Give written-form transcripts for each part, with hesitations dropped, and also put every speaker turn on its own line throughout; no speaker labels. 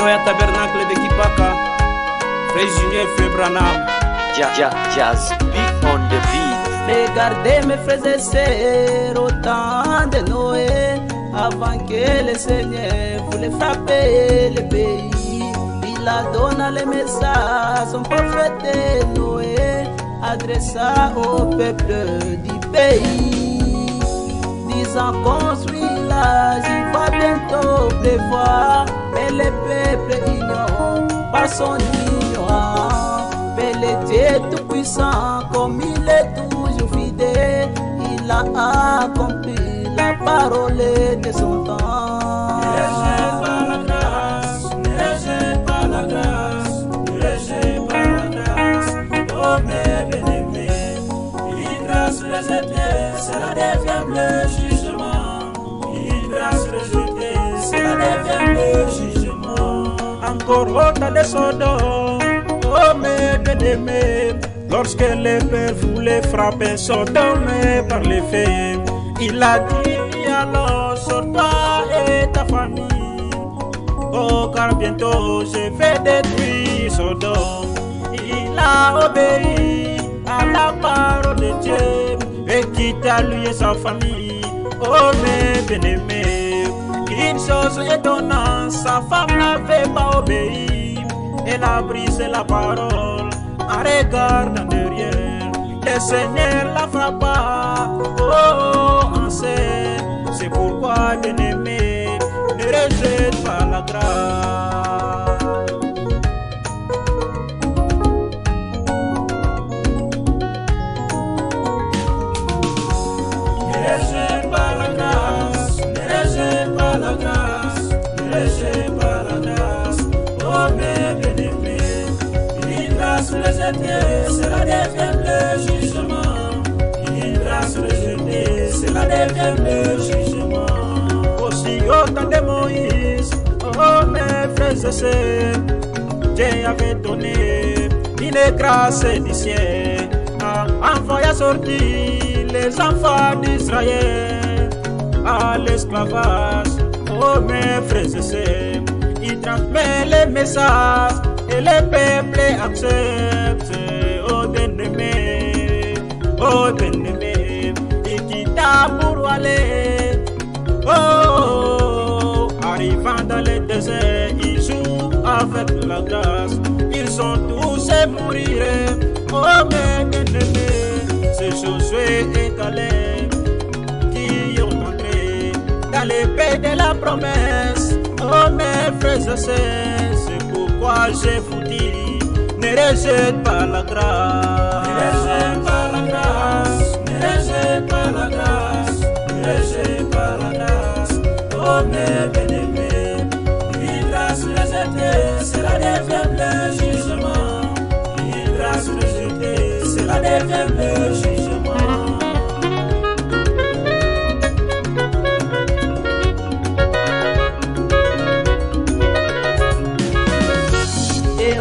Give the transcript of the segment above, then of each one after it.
Beroya Tabernacle de Kipaka, Frère Junior Febranam,
Jazz beat on the beat.
Regardez mes frères et sœurs au temps de Noé, avant que le Seigneur voulait frapper le pays. Il a donné le message, son prophète Noé adressa au peuple du pays, disant construis l'âge, il va bientôt pleuvoir, mais le peuple ignore par son ignorance. Mais le Dieu tout-puissant, comme il est toujours fidèle, il a accompli la parole de son temps.
C'est la dévième le jugement. Une grâce rejetée, c'est la dévième le jugement. Encore autant de Sodome, oh mes bien-aimés. Lorsque le père voulait frapper Sodome par les faits, il a dit alors sors toi et ta famille. Oh car bientôt je vais détruire Sodome. Il a obéi à la parole de Dieu et quitte à lui et sa famille. Oh mes bien-aimés, une chose étonnante, sa femme n'avait pas obéi. Elle a brisé la parole en regardant derrière. Le Seigneur la frappa, oh en scène. C'est pourquoi bien-aimé, ne rejette pas la grâce. C'est la dévième le jugement. Une grâce rejetée, c'est la dévième le jugement. Aussi au temps de Moïse, oh mes frères et sœurs, Dieu avait donné une grâce du ciel, envoyant sortir les enfants d'Israël à l'esclavage. Oh mes frères et sœurs, il transmet les messages et le peuple accepte. Oh bien-aimé, il quitta pour aller. Oh, arrivant dans le désert, il joue avec la grâce. Ils sont tous mourir. Oh mes bien-aimés, c'est Josué et Caleb qui ont entré dans les pays de la promesse. Oh mes frères et sœurs, c'est pourquoi je vous dis, ne rejette pas la grâce. Ne rejette pas la grâce. Ne rejette pas la grâce. Ne rejette pas la grâce. Oh mes bien-aimés, une grâce rejetée, c'est la dévième le jugement. Une grâce rejetée, c'est la dévième le jugement.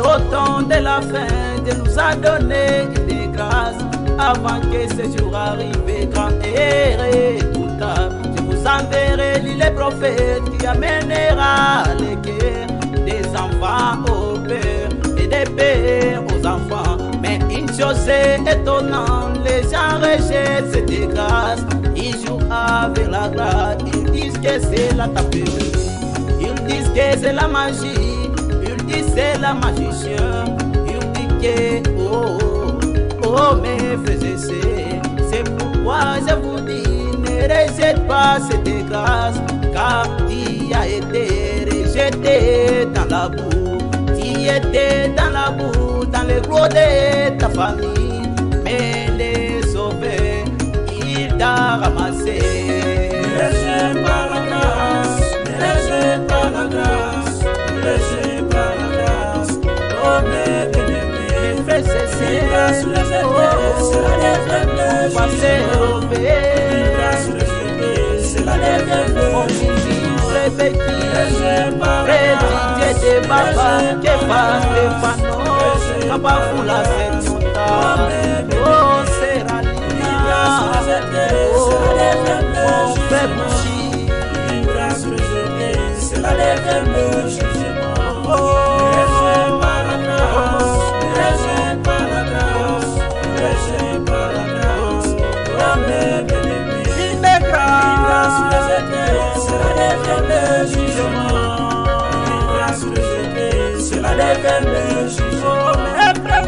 Au temps de la fin, Dieu nous a donné des grâces avant que ce jour arrive grand et redoutable. Je vous enverrai les prophètes qui amènera les cœurs des enfants aux pères et des pères aux enfants. Mais une chose est étonnante, les gens rejettent cette grâce. Ils jouent avec la grâce, ils disent que c'est la taperie, ils disent que c'est la magie. C'est la magicien, il dit que oh mes frères et sœurs, c'est pourquoi je vous dis, ne rejette pas cette grâce, car tu as été rejeté dans la boue, tu étais dans la boue, dans le gros de ta famille, mais les sauveurs, il t'a ramassé.
Ne rejette pas la grâce, ne rejette pas la grâce, ne rejette pas la grâce. Oh mes bien-aimés,
mes frères et sœurs,
c'est la dévième le jugement. Une grâce rejetée, c'est la dévième le jugement. cela devient le jugement.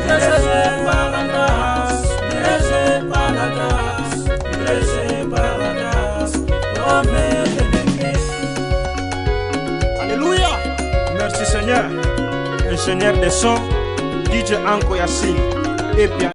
Dirigé par la grâce, dirigé par la grâce, dirigé par la grâce. Oh Mère de Christ.
Alléluia. Merci Seigneur. Ingénieur des sons, DJ Anko Yassine. Et bien.